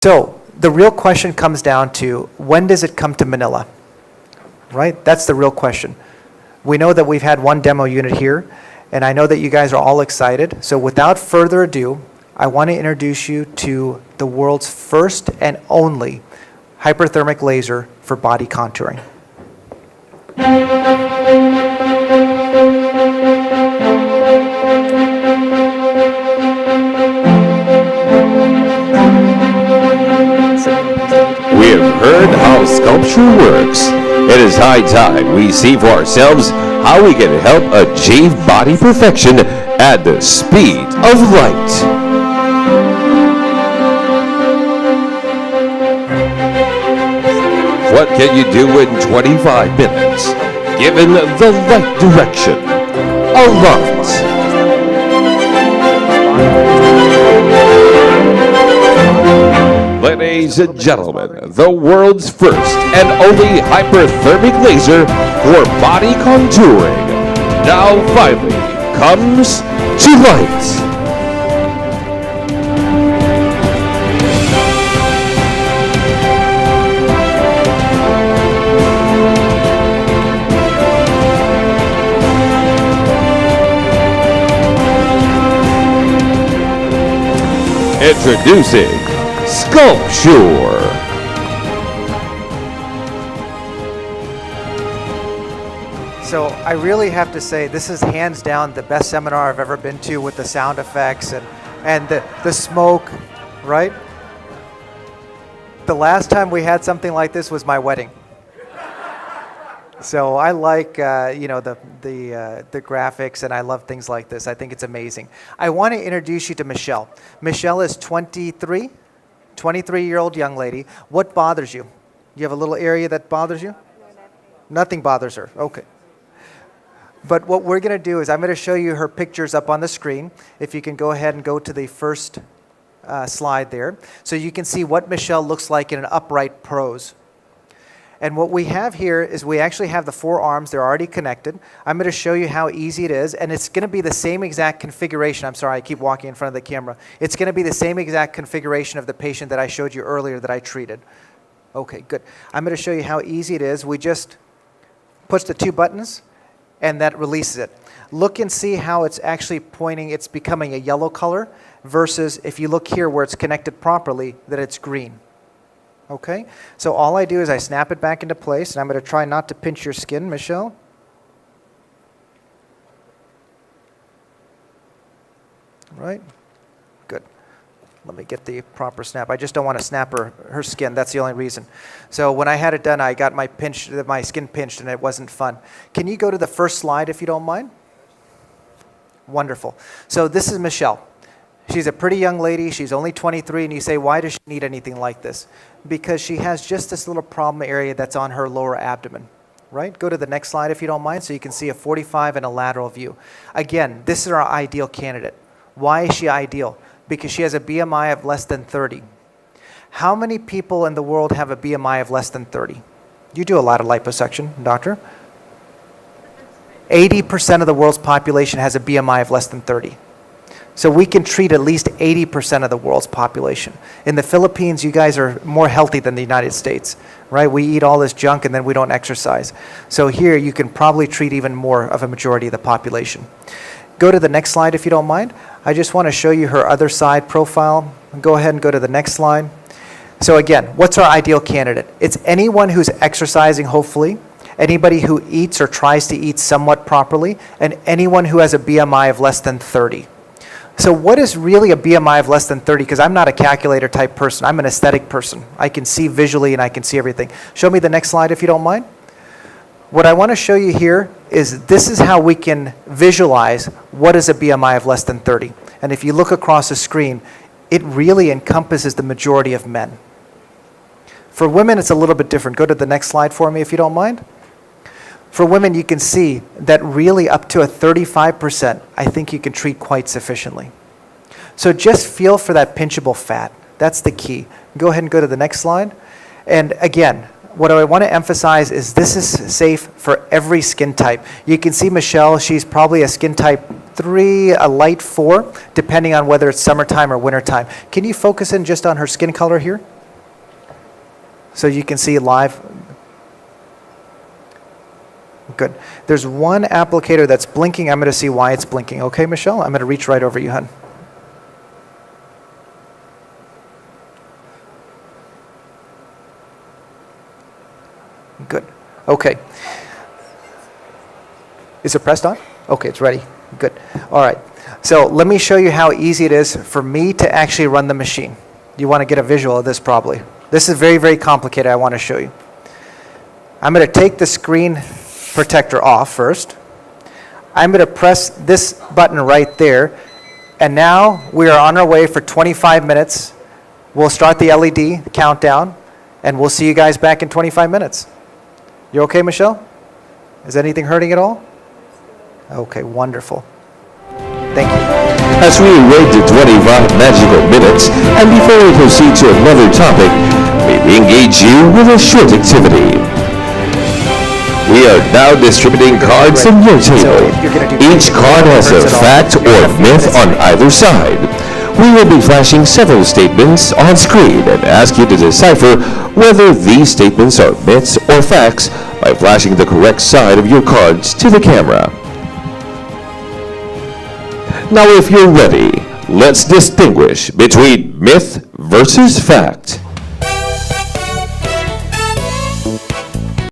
So the real question comes down to, when does it come to Manila? Right? That's the real question. We know that we've had one demo unit here, and I know that you guys are all excited. So without further ado, I want to introduce you to the world's first and only hyperthermic laser for body contouring. We have heard how SculpSure works. It is high time we see for ourselves how we can help achieve body perfection at the speed of light. What can you do in 25 minutes, given the right direction? A lot. Ladies and gentlemen, the world's first and only hyperthermic laser for body contouring now finally comes to light. Introducing SculpSure. So I really have to say, this is hands down the best seminar I've ever been to, with the sound effects and the smoke, right? The last time we had something like this was my wedding. So I like the graphics, and I love things like this. I think it's amazing. I want to introduce you to Michelle. Michelle is 23-year-old young lady. What bothers you? You have a little area that bothers you? No, nothing bothers her. Okay. But what we're going to do is I'm going to show you her pictures up on the screen. If you can go ahead and go to the first slide there, so you can see what Michelle looks like in an upright pose. And what we have here is we actually have the 4 arms. They're already connected. I'm going to show you how easy it is, and it's going to be the same exact configuration. I'm sorry, I keep walking in front of the camera. It's going to be the same exact configuration of the patient that I showed you earlier that I treated. Okay, good. I'm going to show you how easy it is. We just push the 2 buttons, and that releases it. Look and see how it's actually pointing. It's becoming a yellow color versus if you look here where it's connected properly, that it's green. Okay, so all I do is I snap it back into place, and I'm going to try not to pinch your skin, Michelle. Right, good. Let me get the proper snap. I just don't want to snap her skin. That's the only reason. So when I had it done, I got my skin pinched, and it wasn't fun. Can you go to the first slide if you don't mind? Wonderful. So this is Michelle. She's a pretty young lady. She's only 23, and you say, why does she need anything like this? Because she has just this little problem area that's on her lower abdomen, right? Go to the next slide if you don't mind, so you can see a 45 and a lateral view. Again, this is our ideal candidate. Why is she ideal? Because she has a BMI of less than 30. How many people in the world have a BMI of less than 30? You do a lot of liposuction, doctor. 80% of the world's population has a BMI of less than 30. So we can treat at least 80% of the world's population. In the Philippines, you guys are more healthy than the United States, right? We eat all this junk and then we don't exercise. So here you can probably treat even more of a majority of the population. Go to the next slide if you don't mind. I just want to show you her other side profile. Go ahead and go to the next slide. So again, what's our ideal candidate? It's anyone who's exercising, hopefully, anybody who eats or tries to eat somewhat properly, and anyone who has a BMI of less than 30. So what is really a BMI of less than 30? Because I'm not a calculator type person. I'm an aesthetic person. I can see visually and I can see everything. Show me the next slide if you don't mind. What I want to show you here is this is how we can visualize what is a BMI of less than 30. And if you look across the screen, it really encompasses the majority of men. For women, it's a little bit different. Go to the next slide for me if you don't mind. For women, you can see that really up to a 35%, I think you can treat quite sufficiently. So just feel for that pinchable fat. That's the key. Go ahead and go to the next slide. And again, what I want to emphasize is this is safe for every skin type. You can see Michelle, she's probably a skin type 3, a light 4, depending on whether it's summertime or wintertime. Can you focus in just on her skin color here? so you can see live. Good. There's one applicator that's blinking. I'm going to see why it's blinking. Okay, Michelle? I'm going to reach right over you, hon. Good. Okay. Is it pressed on? Okay, it's ready. Good. All right. So let me show you how easy it is for me to actually run the machine. You want to get a visual of this probably. This is very, very complicated. I want to show you. I'm going to take the screen protector off first. I'm going to press this button right there. And now we are on our way for 25 minutes. We'll start the LED countdown, and we'll see you guys back in 25 minutes. You okay, Michelle? Is anything hurting at all? Okay, wonderful. Thank you. As we wait the 25 magical minutes, and before we proceed to another topic, may we engage you with a short activity. We are now distributing cards on your table. Each card has a fact or myth on either side. We will be flashing several statements on screen and ask you to decipher whether these statements are myths or facts by flashing the correct side of your cards to the camera. Now if you're ready, let's distinguish between myth versus fact.